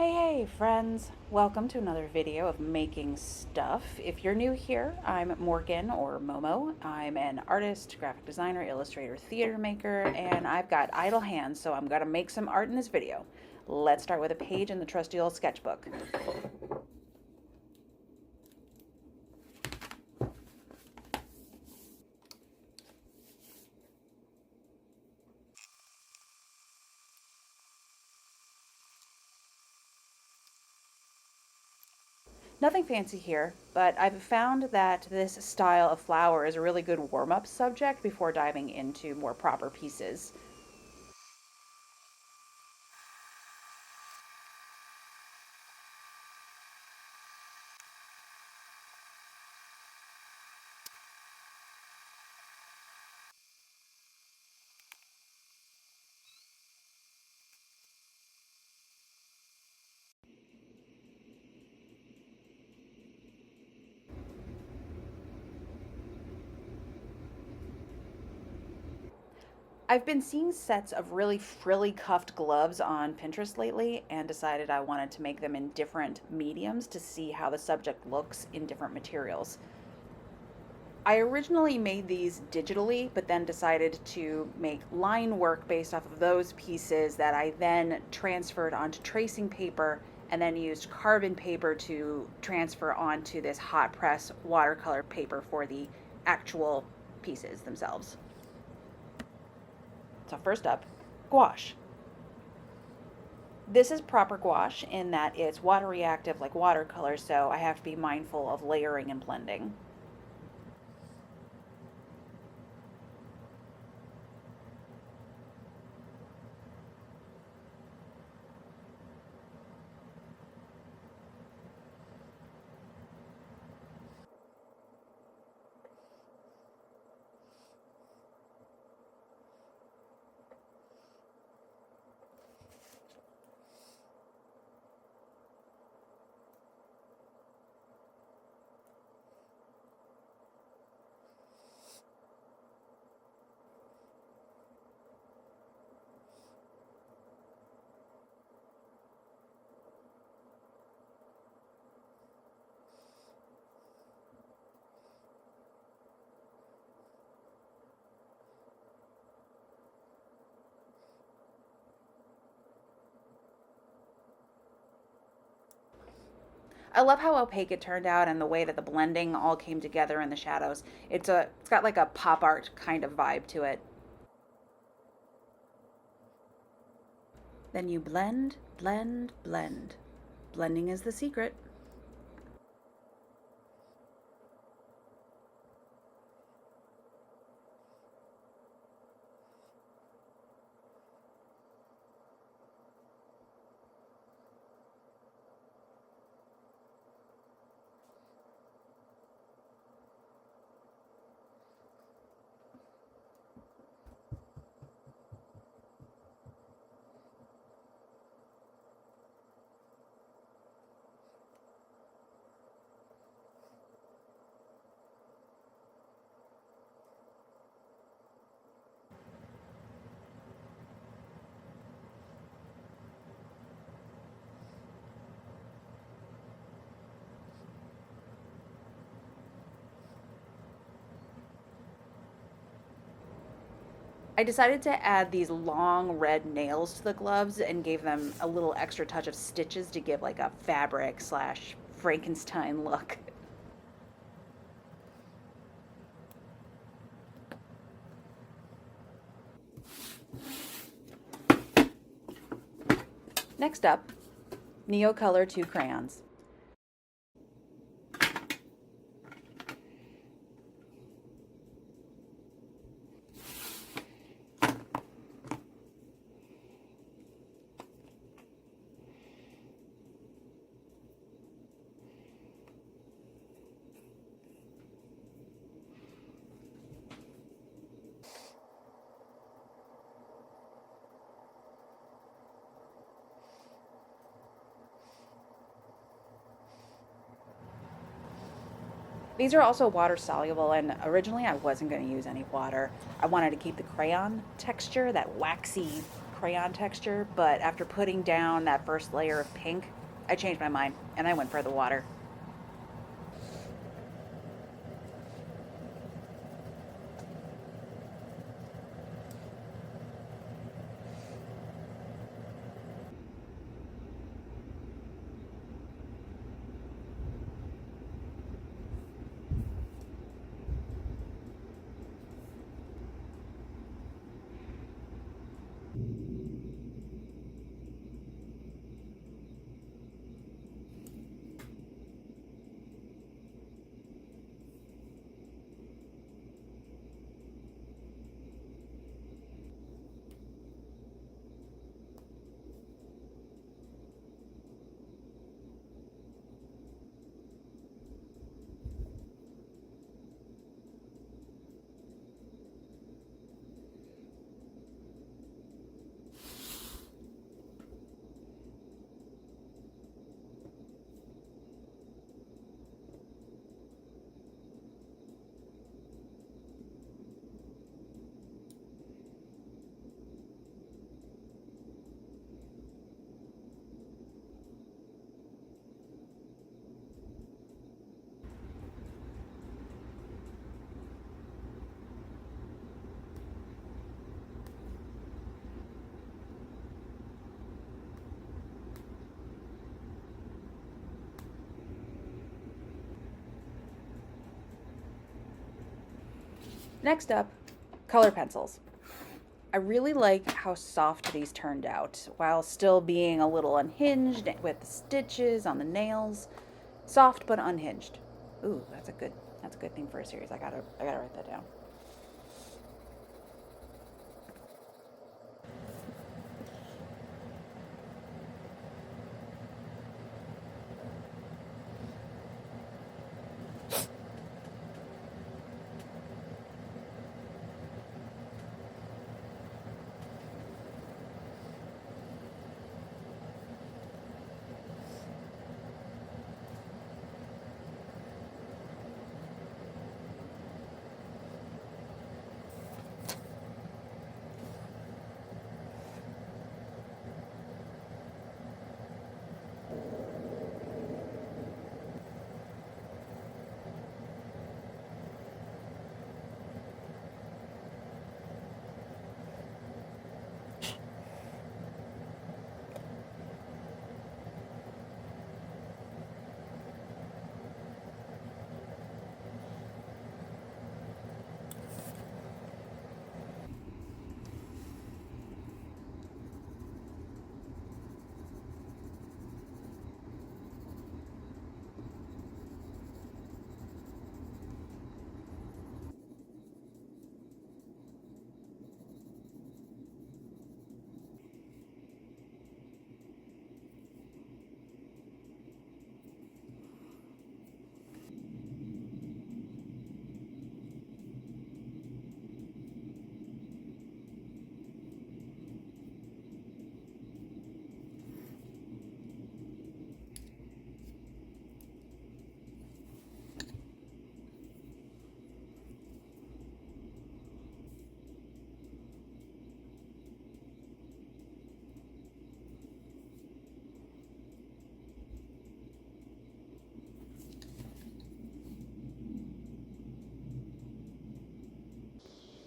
Hey friends, welcome to another video of making stuff. If you're new here, I'm Morgan or Momo. I'm an artist, graphic designer, illustrator, theater maker, and I've got idle hands, so I'm gonna make some art in this video. Let's start with a page in the trusty old sketchbook. Nothing fancy here, but I've found that this style of flower is a really good warm-up subject before diving into more proper pieces. I've been seeing sets of really frilly cuffed gloves on Pinterest lately and decided I wanted to make them in different mediums to see how the subject looks in different materials. I originally made these digitally, but then decided to make line work based off of those pieces that I then transferred onto tracing paper and then used carbon paper to transfer onto this hot press watercolor paper for the actual pieces themselves. So first up, gouache. This is proper gouache in that it's water reactive like watercolor, so I have to be mindful of layering and blending. I love how opaque it turned out and the way that the blending all came together in the shadows. It's got like a pop art kind of vibe to it. Then you blend, blend, blend. Blending is the secret. I decided to add these long red nails to the gloves and gave them a little extra touch of stitches to give like a fabric slash Frankenstein look. Next up, Neocolor 2 crayons. These are also water soluble, and originally I wasn't going to use any water. I wanted to keep the crayon texture, that waxy crayon texture, but after putting down that first layer of pink, I changed my mind and I went for the water. Next up, color pencils. I really like how soft these turned out, while still being a little unhinged with the stitches on the nails. Soft but unhinged. Ooh, that's a good thing for a series. I gotta write that down.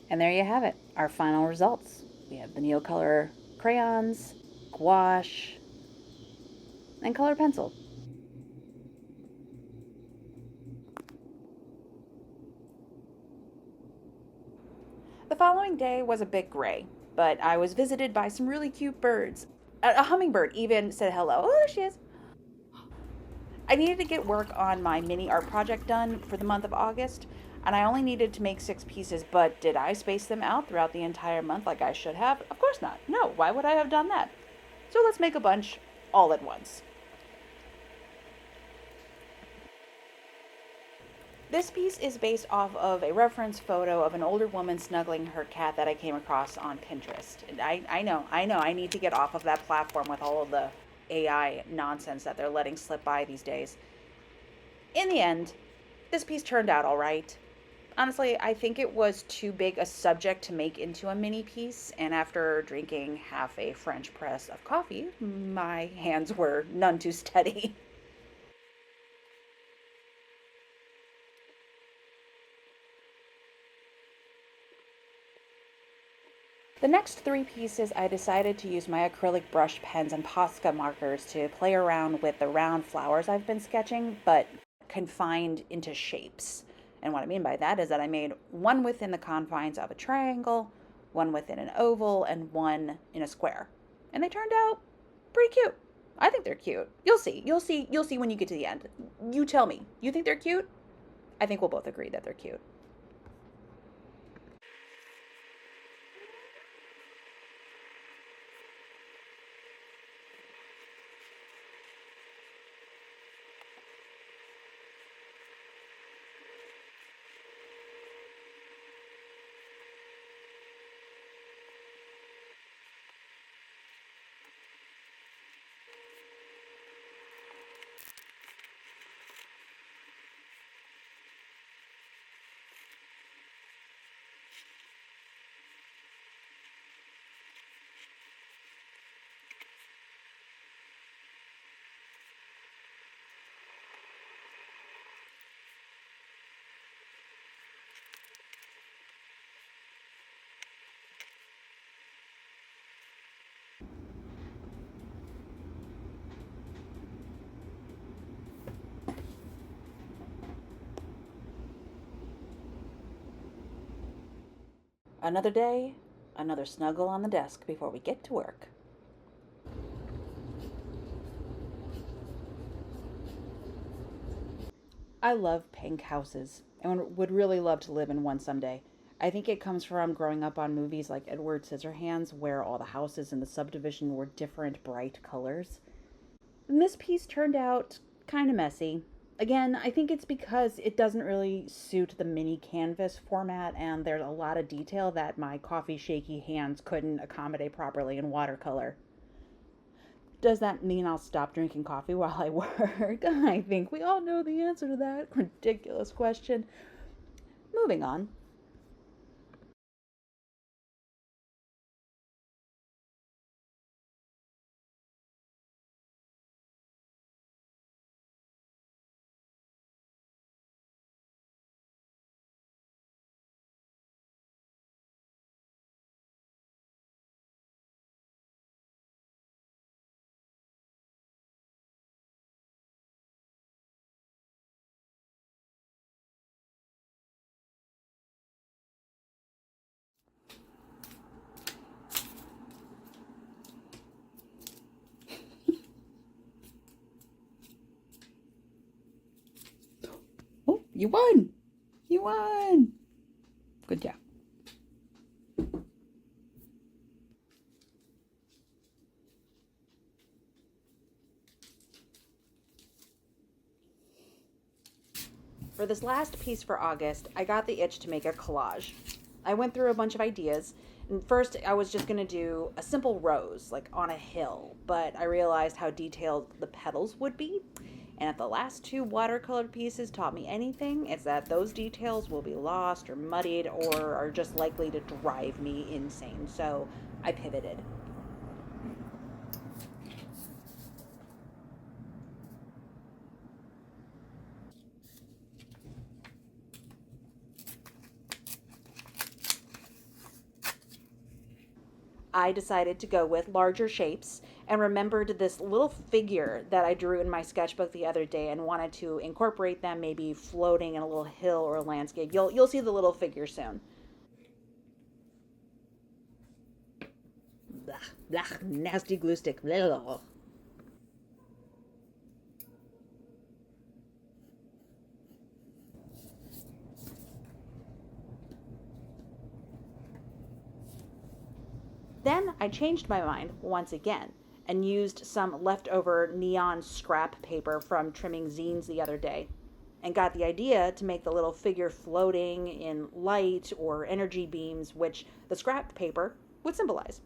And there you have it, our final results. We have the Neocolor crayons, gouache, and color pencil. The following day was a bit gray, but I was visited by some really cute birds. A hummingbird even said hello. Oh, there she is. I needed to get work on my mini art project done for the month of August, and I only needed to make 6 pieces, but did I space them out throughout the entire month like I should have? Of course not. No, why would I have done that? So let's make a bunch all at once. This piece is based off of a reference photo of an older woman snuggling her cat that I came across on Pinterest. And I need to get off of that platform with all of the AI nonsense that they're letting slip by these days. In the end, this piece turned out all right, Honestly, I think it was too big a subject to make into a mini piece, and after drinking half a French press of coffee, my hands were none too steady. The next three pieces, I decided to use my acrylic brush pens and Posca markers to play around with the round flowers I've been sketching, but confined into shapes. And what I mean by that is that I made one within the confines of a triangle, one within an oval, and one in a square. And they turned out pretty cute. I think they're cute. You'll see. You'll see when you get to the end. You tell me. You think they're cute? I think we'll both agree that they're cute. Another day, another snuggle on the desk before we get to work. I love pink houses and would really love to live in one someday. I think it comes from growing up on movies like Edward Scissorhands, where all the houses in the subdivision were different, bright colors. And this piece turned out kind of messy. Again, I think it's because it doesn't really suit the mini canvas format, and there's a lot of detail that my coffee shaky hands couldn't accommodate properly in watercolor. Does that mean I'll stop drinking coffee while I work? I think we all know the answer to that ridiculous question. Moving on. Oh, you won! You won! Good job. For this last piece for August, I got the itch to make a collage. I went through a bunch of ideas, and first I was just gonna do a simple rose, like on a hill, but I realized how detailed the petals would be. And if the last two watercolor pieces taught me anything, it's that those details will be lost or muddied or are just likely to drive me insane. So I pivoted. I decided to go with larger shapes and remembered this little figure that I drew in my sketchbook the other day and wanted to incorporate them maybe floating in a little hill or a landscape. You'll see the little figure soon. Blah, blah, nasty glue stick. Blah. Then I changed my mind once again and used some leftover neon scrap paper from trimming zines the other day and got the idea to make the little figure floating in light or energy beams, which the scrap paper would symbolize.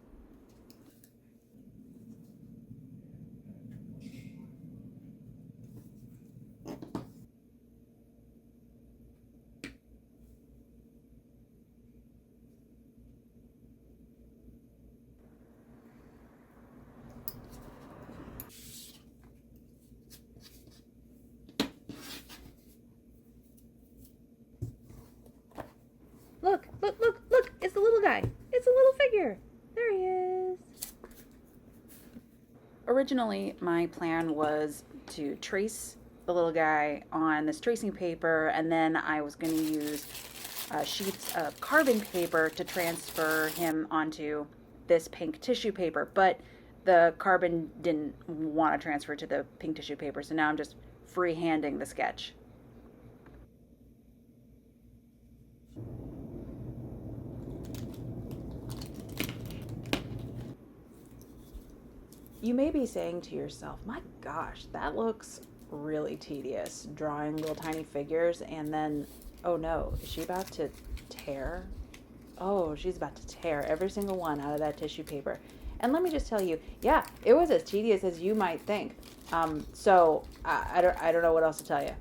figure. There he is. Originally, my plan was to trace the little guy on this tracing paper, and then I was going to use sheets of carbon paper to transfer him onto this pink tissue paper, but the carbon didn't want to transfer to the pink tissue paper, so now I'm just freehanding the sketch. You may be saying to yourself, my gosh, that looks really tedious, drawing little tiny figures, and then, oh no, is she about to tear? Oh, she's about to tear every single one out of that tissue paper. And let me just tell you, yeah, it was as tedious as you might think. So I don't know what else to tell you.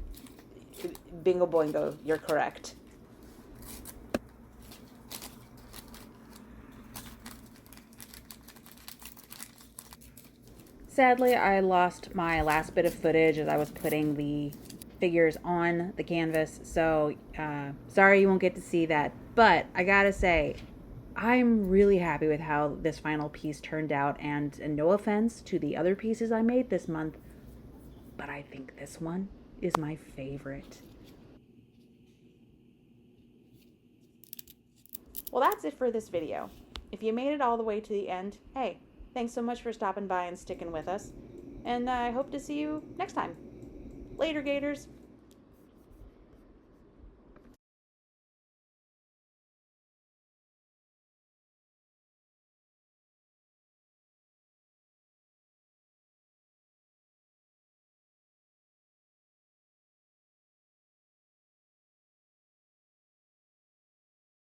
Bingo boingo, you're correct. Sadly, I lost my last bit of footage as I was putting the figures on the canvas, so sorry you won't get to see that. But I gotta say, I'm really happy with how this final piece turned out, and no offense to the other pieces I made this month, but I think this one is my favorite. Well, that's it for this video. If you made it all the way to the end, hey, thanks so much for stopping by and sticking with us, and I hope to see you next time. Later, Gators!